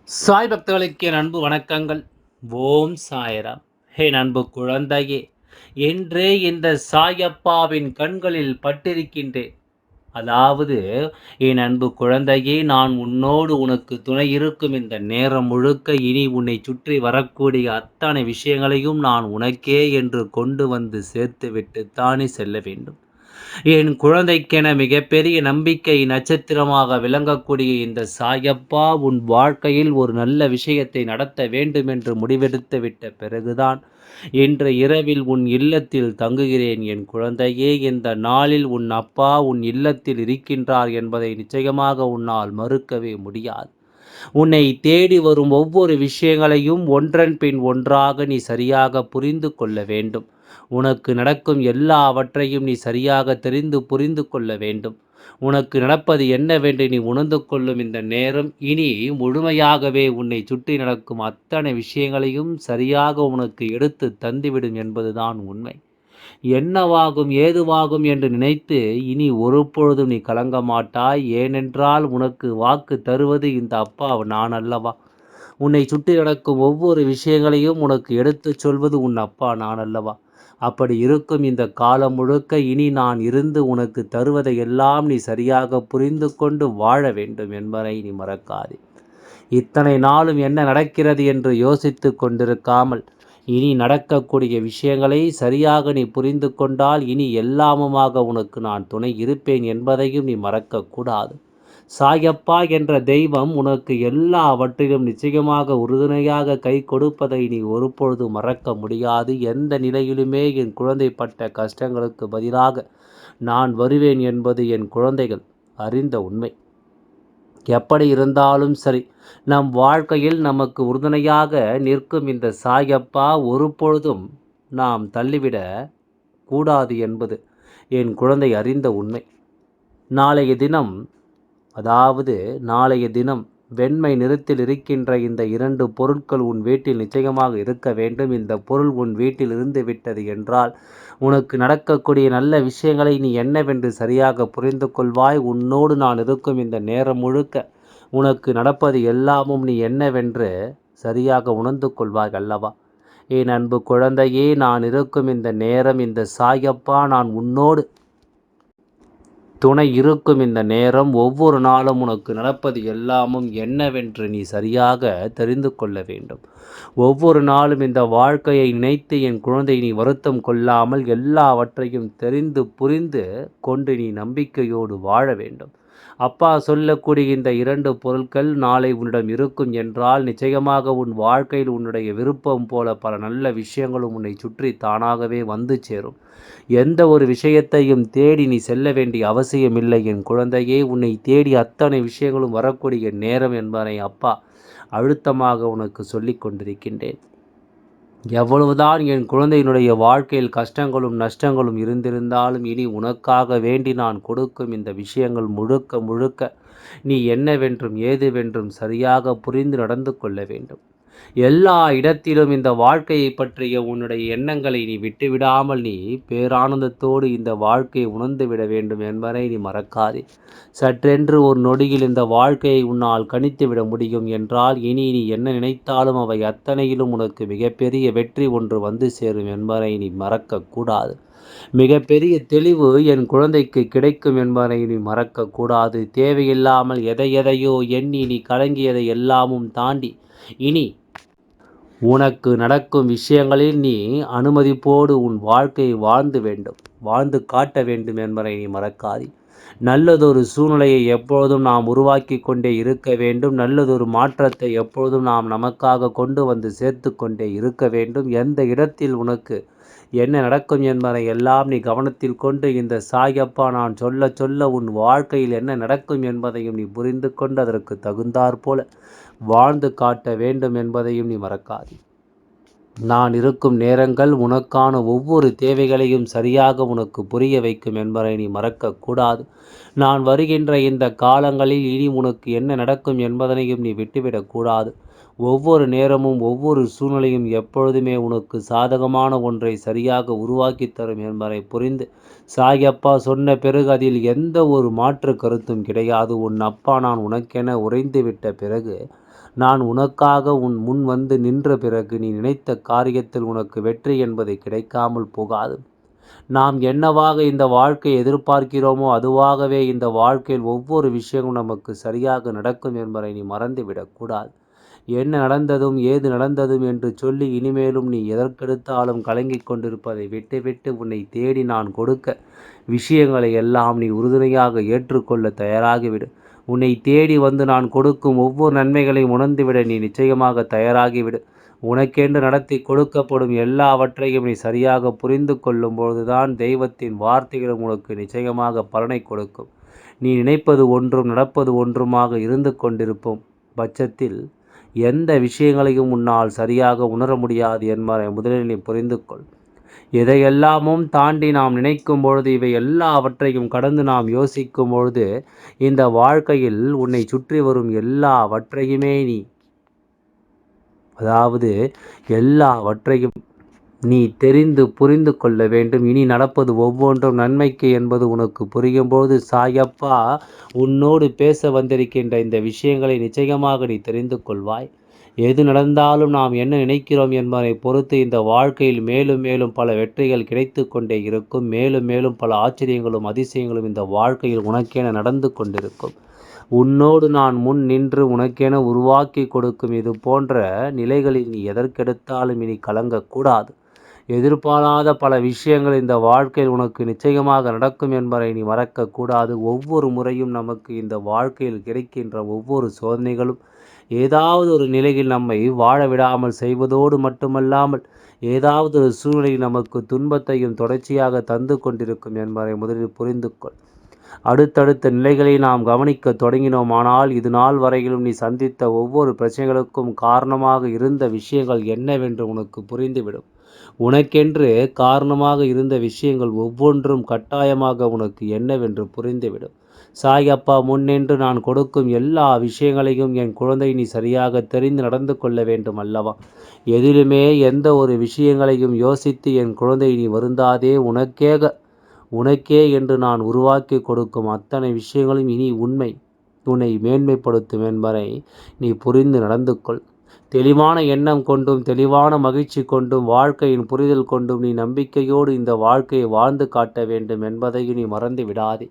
சாய் பக்தர்களுக்கு என் அன்பு வணக்கங்கள். ஓம் சாய்ராம். என் அன்பு குழந்தையே, என்றே இந்த சாயப்பாவின் கண்களில் பட்டிருக்கின்றேன். அதாவது, என் அன்பு குழந்தையே, நான் உன்னோடு உனக்கு துணை இருக்கும் இந்த நேரம் முழுக்க இனி உன்னை சுற்றி வரக்கூடிய அத்தனை விஷயங்களையும் நான் உனக்கே என்று கொண்டு வந்து சேர்த்துவிட்டுத்தானே செல்ல வேண்டும். என் குழந்தைக்கென மிகப்பெரிய நம்பிக்கை நட்சத்திரமாக விளங்கக்கூடிய இந்த சாயப்பா உன் வாழ்க்கையில் ஒரு நல்ல விஷயத்தை நடத்த வேண்டும் என்று முடிவெடுத்து விட்ட பிறகுதான் இன்று இரவில் உன் இல்லத்தில் தங்குகிறேன். என் குழந்தையே, இந்த நாளில் உன் அப்பா உன் இல்லத்தில் இருக்கின்றார் என்பதை நிச்சயமாக உன்னால் மறுக்கவே முடியாது. உன்னை தேடி வரும் ஒவ்வொரு விஷயங்களையும் ஒன்றன் பின் ஒன்றாக நீ சரியாக புரிந்து கொள்ள வேண்டும். உனக்கு நடக்கும் எல்லாவற்றையும் நீ சரியாக தெரிந்து புரிந்து கொள்ள வேண்டும். உனக்கு நடப்பது என்னவென்று நீ உணர்ந்து கொள்ளும் இந்த நேரம் இனி முழுமையாகவே உன்னை சுற்றி நடக்கும் அத்தனை விஷயங்களையும் சரியாக உனக்கு எடுத்து தந்துவிடும் என்பதுதான் உண்மை. என்னவாகும் ஏதுவாகும் என்று நினைத்து இனி ஒரு பொழுதும் நீ கலங்க மாட்டாய். ஏனென்றால் உனக்கு வாக்கு தருவது இந்த அப்பா நான் அல்லவா? உன்னை சுற்றி நடக்கும் ஒவ்வொரு விஷயங்களையும் உனக்கு எடுத்துச் சொல்வது உன் அப்பா நான் அல்லவா? அப்படி இருக்கும் இந்த காலம் முழுக்க இனி நான் இருந்து உனக்கு தருவதை எல்லாம் நீ சரியாக புரிந்து கொண்டு வாழ வேண்டும் என்பதை நீ மறக்காதே. இத்தனை நாளும் என்ன நடக்கிறது என்று யோசித்து கொண்டிருக்காமல் இனி நடக்கக்கூடிய விஷயங்களை சரியாக நீ புரிந்து கொண்டால் இனி எல்லாமுமாக உனக்கு நான் துணை இருப்பேன் என்பதையும் நீ மறக்கக்கூடாது. சாயப்பா என்ற தெய்வம் உனக்கு எல்லாவற்றிலும் நிச்சயமாக உறுதுணையாக கை கொடுப்பதை நீ ஒருபொழுதும் மறக்க முடியாது. எந்த நிலையிலுமே என் குழந்தை பட்ட கஷ்டங்களுக்கு பதிலாக நான் வருவேன் என்பது என் குழந்தைகள் அறிந்த உண்மை. எப்படி இருந்தாலும் சரி, நம் வாழ்க்கையில் நமக்கு உறுதுணையாக நிற்கும் இந்த சாயப்பா ஒரு பொழுதும் நாம் தள்ளிவிட கூடாது என்பது என் குழந்தை அறிந்த உண்மை. நாளைய தினம் நாளைய தினம் வெண்மை நிறத்தில் இருக்கின்ற இந்த 2 பொருட்கள் உன் வீட்டில் நிச்சயமாக இருக்க வேண்டும். இந்த பொருள் உன் வீட்டில் இருந்து விட்டது என்றால் உனக்கு நடக்கக்கூடிய நல்ல விஷயங்களை நீ என்னவென்று சரியாக புரிந்து கொள்வாய். உன்னோடு நான் இருக்கும் இந்த நேரம் முழுக்க உனக்கு நடப்பது எல்லாமும் நீ என்னவென்று சரியாக உணர்ந்து கொள்வாய் அல்லவா? என் அன்பு குழந்தையே, நான் இருக்கும் இந்த நேரம் இந்த சாயப்பா நான் உன்னோடு துணை இருக்கும் இந்த நேரம் ஒவ்வொரு நாளும் உனக்கு நடப்பது எல்லாமும் என்னவென்று நீ சரியாக தெரிந்து கொள்ள வேண்டும். ஒவ்வொரு நாளும் இந்த வாழ்க்கையை நினைத்து என் குழந்தை நீ வருத்தம் கொள்ளாமல் எல்லாவற்றையும் தெரிந்து புரிந்து கொண்டு நீ நம்பிக்கையோடு வாழ வேண்டும். அப்பா சொல்லக்கூடிய இந்த 2 பொருட்கள் நாளை உன்னிடம் இருக்கும் என்றால் நிச்சயமாக உன் வாழ்க்கையில் உன்னுடைய விருப்பம் போல பல நல்ல விஷயங்களும் உன்னை சுற்றி தானாகவே வந்து சேரும். எந்த ஒரு விஷயத்தையும் தேடி நீ செல்ல வேண்டிய அவசியமில்லை என் குழந்தையே. உன்னை தேடி அத்தனை விஷயங்களும் வரக்கூடிய நேரம் என்பதை அப்பா அழுத்தமாக உனக்கு சொல்லிக் கொண்டிருக்கின்றேன். எவ்வளவுதான் என் குழந்தையினுடைய வாழ்க்கையில் கஷ்டங்களும் நஷ்டங்களும் இருந்திருந்தாலும் இனி உனக்காக வேண்டி நான் கொடுக்கும் இந்த விஷயங்கள் முழுக்க முழுக்க நீ என்னவென்றும் ஏதுவென்றும் சரியாக புரிந்து நடந்து கொள்ள வேண்டும். எல்லா இடத்திலும் இந்த வாழ்க்கையை பற்றிய உன்னுடைய எண்ணங்களை நீ விட்டுவிடாமல் நீ பேரானந்தத்தோடு இந்த வாழ்க்கையை உணர்ந்து விட வேண்டும் என்பதை நீ மறக்காதே. சற்றென்று ஒரு நொடியில் இந்த வாழ்க்கையை உன்னால் கணித்து விட முடியும் என்றால் இனி நீ என்ன நினைத்தாலும் அவை அத்தனையிலும் உனக்கு மிகப்பெரிய வெற்றி ஒன்று வந்து சேரும் என்பதை நீ மறக்கக்கூடாது. மிகப்பெரிய தெளிவு என் குழந்தைக்கு கிடைக்கும் என்பதை நீ மறக்கக்கூடாது. தேவையில்லாமல் எதையோ எண்ணி நீ கலங்கியதை எல்லாமும் தாண்டி இனி உனக்கு நடக்கும் விஷயங்களில் நீ அனுமதிப்போடு உன் வாழ்க்கையை வாழ்ந்து காட்ட வேண்டும் என்பதை நீ மறக்காதே. நல்லதொரு சூழ்நிலையை எப்பொழுதும் நாம் உருவாக்கி கொண்டே இருக்க வேண்டும். நல்லதொரு மாற்றத்தை எப்பொழுதும் நாம் நமக்காக கொண்டு வந்து சேர்த்து கொண்டே இருக்க வேண்டும். எந்த இடத்தில் உனக்கு என்ன நடக்கும் என்பதை எல்லாம் நீ கவனத்தில் கொண்டு இந்த சாயப்பா நான் சொல்ல சொல்ல உன் வாழ்க்கையில் என்ன நடக்கும் என்பதையும் நீ புரிந்து கொண்டு அதற்கு தகுந்தாற்போல வாழ்ந்து காட்ட வேண்டும் என்பதையும் நீ மறக்காதே. நான் இருக்கும் நேரங்கள் உனக்கான ஒவ்வொரு தேவைகளையும் சரியாக உனக்கு புரிய வைக்கும் என்பதை நீ மறக்கக்கூடாது. நான் வருகின்ற இந்த காலங்களில் இனி உனக்கு என்ன நடக்கும் என்பதனையும் நீ விட்டுவிடக்கூடாது. ஒவ்வொரு நேரமும் ஒவ்வொரு சூழ்நிலையும் எப்பொழுதுமே உனக்கு சாதகமான ஒன்றை சரியாக உருவாக்கி தரும் என்பதை புரிந்து சாயப்பா சொன்ன பிறகு அதில் எந்த ஒரு மாற்று கருத்தும் கிடையாது. உன் அப்பா நான் உனக்கென உறைந்து விட்ட பிறகு நான் உனக்காக உன் முன் வந்து நின்ற பிறகு நீ நினைத்த காரியத்தில் உனக்கு வெற்றி என்பது கிடைக்காமல் போகாது. நாம் என்னவாக இந்த வாழ்க்கையை எதிர்பார்க்கிறோமோ அதுவாகவே இந்த வாழ்க்கையில் ஒவ்வொரு விஷயமும் நமக்கு சரியாக நடக்கும் என்பதை நீ மறந்துவிடக்கூடாது. என்ன நடந்ததும் ஏது நடந்ததும் என்று சொல்லி இனிமேலும் நீ எதற்கெடுத்தாலும் கலங்கிக் கொண்டிருப்பதை விட்டுவிட்டு உன்னை தேடி நான் கொடுக்க விஷயங்களை எல்லாம் நீ உறுதுணையாக ஏற்றுக்கொள்ள தயாராகிவிடு. உன்னை தேடி வந்து நான் கொடுக்கும் ஒவ்வொரு நன்மைகளையும் உணர்ந்துவிட நீ நிச்சயமாக தயாராகிவிடு. உனக்கென்று நடத்தி கொடுக்கப்படும் எல்லாவற்றையும் நீ சரியாக புரிந்து கொள்ளும் பொழுதுதான் தெய்வத்தின் வார்த்தைகளும் உனக்கு நிச்சயமாக பலனை கொடுக்கும். நீ நினைப்பது ஒன்றும் நடப்பது ஒன்றுமாக இருந்து கொண்டிருக்கும் பட்சத்தில் எந்த விஷயங்களையும் உன்னால் சரியாக உணர முடியாது என்பதை முதலில் நீ புரிந்து கொள். எதையெல்லாமும் தாண்டி நாம் நினைக்கும் பொழுது இவை எல்லாவற்றையும் கடந்து நாம் யோசிக்கும் பொழுது இந்த வாழ்க்கையில் உன்னை சுற்றி வரும் எல்லாவற்றையுமே எல்லாவற்றையும் நீ தெரிந்து புரிந்து கொள்ள வேண்டும். இனி நடப்பது ஒவ்வொன்றும் நன்மைக்கு என்பது உனக்கு புரியும்போது சாயப்பா உன்னோடு பேச வந்திருக்கின்ற இந்த விஷயங்களை நிச்சயமாக நீ தெரிந்து கொள்வாய். எது நடந்தாலும் நாம் என்ன நினைக்கிறோம் என்பதை பொறுத்து இந்த வாழ்க்கையில் மேலும் மேலும் பல வெற்றிகள் கிடைத்து கொண்டே இருக்கும். மேலும் மேலும் பல ஆச்சரியங்களும் அதிசயங்களும் இந்த வாழ்க்கையில் உனக்கென நடந்து கொண்டிருக்கும். உன்னோடு நான் முன் நின்று உனக்கென உருவாக்கி கொடுக்கும் இது போன்ற நிலைகளில் நீ எதற்கெடுத்தாலும் இனி கலங்கக்கூடாது. எதிர்பாராத பல விஷயங்கள் இந்த வாழ்க்கையில் உனக்கு நிச்சயமாக நடக்கும் என்பதை நீ மறக்கக்கூடாது. ஒவ்வொரு முறையும் நமக்கு இந்த வாழ்க்கையில் கிடைக்கின்ற ஒவ்வொரு சோதனைகளும் ஏதாவது ஒரு நிலையில் நம்மை வாழ விடாமல் செய்வதோடு மட்டுமல்லாமல் ஏதாவது ஒரு சூழ்நிலையில் நமக்கு துன்பத்தையும் தொடர்ச்சியாக தந்து கொண்டிருக்கும் என்பதை முதலில் புரிந்து கொள். அடுத்தடுத்த நிலைகளை நாம் கவனிக்க தொடங்கினோம். ஆனால் இது நாள் வரையிலும் நீ சந்தித்த ஒவ்வொரு பிரச்சனைகளுக்கும் காரணமாக இருந்த விஷயங்கள் என்னவென்று உனக்கு புரிந்துவிடும். உனக்கென்று காரணமாக இருந்த விஷயங்கள் ஒவ்வொன்றும் கட்டாயமாக உனக்கு என்னவென்று புரிந்துவிடும். சாயப்பா முன்னின்று நான் கொடுக்கும் எல்லா விஷயங்களையும் என் குழந்தை நீ சரியாக தெரிந்து நடந்து கொள்ள வேண்டும் அல்லவா? எதிலுமே எந்த ஒரு விஷயங்களையும் யோசித்து என் குழந்தை நீ வருந்தாதே. உனக்கே என்று நான் உருவாக்கி கொடுக்கும் அத்தனை விஷயங்களும் இனி உன்னை மேன்மைப்படுத்தும் என்பதை நீ புரிந்து நடந்து கொள். தெளிவான எண்ணம் கொண்டும் தெளிவான மகிழ்ச்சி கொண்டும் வாழ்க்கையின் புரிதல் கொண்டும் நீ நம்பிக்கையோடு இந்த வாழ்க்கையை வாழ்ந்து காட்ட வேண்டும் என்பதையும் நீ மறந்து விடாதே.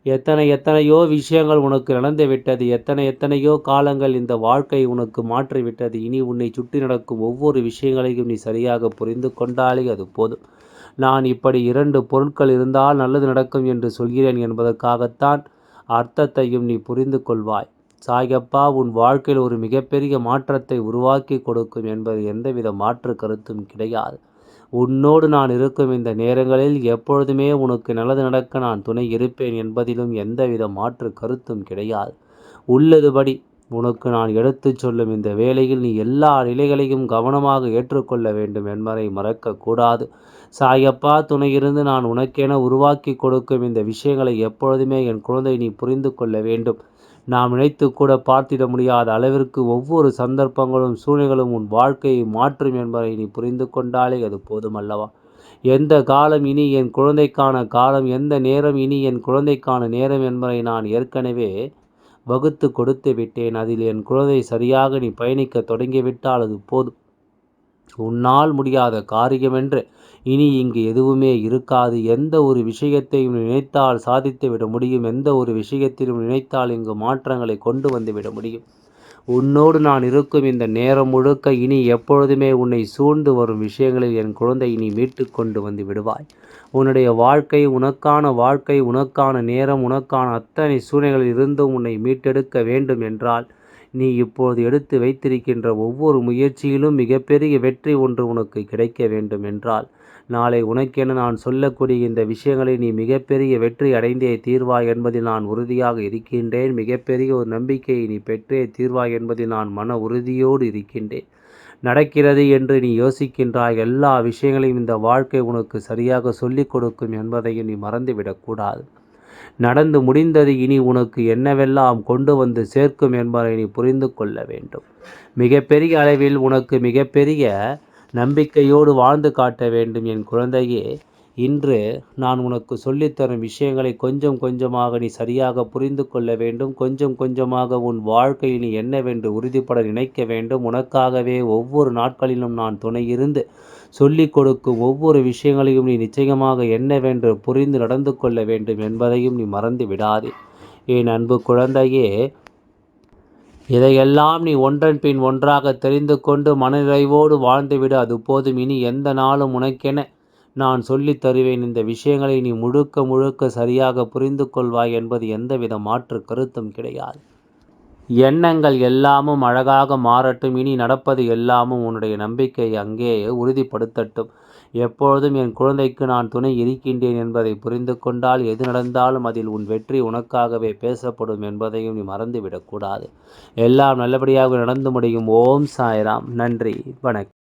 எத்தனையோ விஷயங்கள் உனக்கு நடந்து விட்டது. எத்தனையோ காலங்கள் இந்த வாழ்க்கை உனக்கு மாற்றிவிட்டது. இனி உன்னை சுற்றி நடக்கும் ஒவ்வொரு விஷயங்களையும் நீ சரியாக புரிந்து கொண்டாலே அது போதும். நான் இப்படி 2 பொருட்கள் இருந்தால் நல்லது நடக்கும் என்று சொல்கிறேன் என்பதற்காகத்தான் அர்த்தத்தையும் நீ புரிந்து கொள்வாய். சாயப்பா உன் வாழ்க்கையில் ஒரு மிகப்பெரிய மாற்றத்தை உருவாக்கி கொடுக்கும் என்பது எந்தவித மாற்று கருத்தும் கிடையாது. உன்னோடு நான் இருக்கும் இந்த நேரங்களில் எப்பொழுதுமே உனக்கு நல்லது நடக்க நான் துணை இருப்பேன் என்பதிலும் எந்தவித மாற்று கருத்தும் கிடையாது. உள்ளதுபடி உனக்கு நான் எடுத்துச் சொல்லும் இந்த வேளையில் நீ எல்லா நிலைகளையும் கவனமாக ஏற்றுக்கொள்ள வேண்டும் என்பதை மறக்கக்கூடாது. சாயப்பா துணையிருந்து நான் உனக்கென உருவாக்கி கொடுக்கும் இந்த விஷயங்களை எப்பொழுதுமே என் குழந்தை நீ புரிந்து கொள்ள வேண்டும். நாம் நினைத்து கூட பார்த்திட முடியாத அளவிற்கு ஒவ்வொரு சந்தர்ப்பங்களும் சூழ்நிலைகளும் உன் வாழ்க்கையை மாற்றும் என்பதை நீ புரிந்து கொண்டாலே அது போதுமல்லவா? எந்த காலம் இனி என் குழந்தைக்கான காலம், எந்த நேரம் இனி என் குழந்தைக்கான நேரம் என்பதை நான் ஏற்கனவே வகுத்து கொடுத்து விட்டேன். அதில் என் குழந்தை சரியாக நீ பயணிக்க தொடங்கிவிட்டால் அது போதும். உன்னால் முடியாத காரியமென்று இனி இங்கு எதுவுமே இருக்காது. எந்த ஒரு விஷயத்தையும் நினைத்தால் சாதித்து விட முடியும். எந்த ஒரு விஷயத்திலும் நினைத்தால் இங்கு மாற்றங்களை கொண்டு வந்து விட முடியும். உன்னோடு நான் இருக்கும் இந்த நேரம் முழுக்க இனி எப்பொழுதுமே உன்னை சூழ்ந்து வரும் விஷயங்களில் என் குழந்தை இனி மீட்டு கொண்டு வந்து விடுவாய். உன்னுடைய வாழ்க்கை, உனக்கான நேரம், உனக்கான அத்தனை சூழ்நிலைகளில் இருந்தும் உன்னை மீட்டெடுக்க வேண்டும் என்றால் நீ இப்போது எடுத்து வைத்திருக்கின்ற ஒவ்வொரு முயற்சியிலும் மிகப்பெரிய வெற்றி ஒன்று உனக்கு கிடைக்க வேண்டும் என்றால் நாளை உனக்கென நான் சொல்லக்கூடிய இந்த விஷயங்களை நீ மிகப்பெரிய வெற்றி அடைந்தே தீர்வாய் என்பதில் நான் உறுதியாக இருக்கின்றேன். மிகப்பெரிய ஒரு நம்பிக்கையை நீ பெற்றே தீர்வாய் என்பதில் நான் மன உறுதியோடு இருக்கின்றேன். நடக்கிறது என்று நீ யோசிக்கின்றாய். எல்லா விஷயங்களையும் இந்த வாழ்க்கை உனக்கு சரியாக சொல்லிக் கொடுக்கும் என்பதையும் நீ மறந்துவிடக்கூடாது. நடந்து முடிந்தது இனி உனக்கு என்னவெல்லாம் கொண்டு வந்து சேர்க்கும் என்பதை நீ புரிந்து கொள்ள வேண்டும். மிகப்பெரிய அளவில் உனக்கு மிகப்பெரிய நம்பிக்கையோடு வாழ்ந்து காட்ட வேண்டும் என் குழந்தையே. இன்று நான் உனக்கு சொல்லித்தரும் விஷயங்களை கொஞ்சம் கொஞ்சமாக நீ சரியாக புரிந்து கொள்ள வேண்டும். கொஞ்சம் கொஞ்சமாக உன் வாழ்க்கையில் நீ என்னவென்று உறுதிப்பட நினைக்க வேண்டும். உனக்காகவே ஒவ்வொரு நாட்களிலும் நான் துணை இருந்து சொல்லிக் கொடுக்கும் ஒவ்வொரு விஷயங்களையும் நீ நிச்சயமாக என்னவென்று புரிந்து நடந்து கொள்ள வேண்டும் என்பதையும் நீ மறந்து விடாதே. என் அன்பு குழந்தையே, இதையெல்லாம் நீ ஒன்றன் பின் ஒன்றாக தெரிந்து கொண்டு மனநிறைவோடு வாழ்ந்துவிடு. அது போதும். இனி எந்த நாளும் உனக்கென நான் சொல்லித் தருவேன். இந்த விஷயங்களை நீ முழுக்க முழுக்க சரியாக புரிந்து கொள்வாய் என்பது எந்தவித மாற்று கருத்தும் கிடையாது. எண்ணங்கள் எல்லாமும் அழகாக மாறட்டும். இனி நடப்பது எல்லாமும் உன்னுடைய நம்பிக்கை அங்கேயே உறுதிப்படுத்தட்டும். எப்பொழுதும் என் குழந்தைக்கு நான் துணை இருக்கின்றேன் என்பதை புரிந்து கொண்டால் எது நடந்தாலும் அதில் உன் வெற்றி உனக்காகவே பேசப்படும் என்பதையும் நீ மறந்துவிடக்கூடாது. எல்லாம் நல்லபடியாக நடந்து முடியும். ஓம் சாய்ராம். நன்றி. வணக்கம்.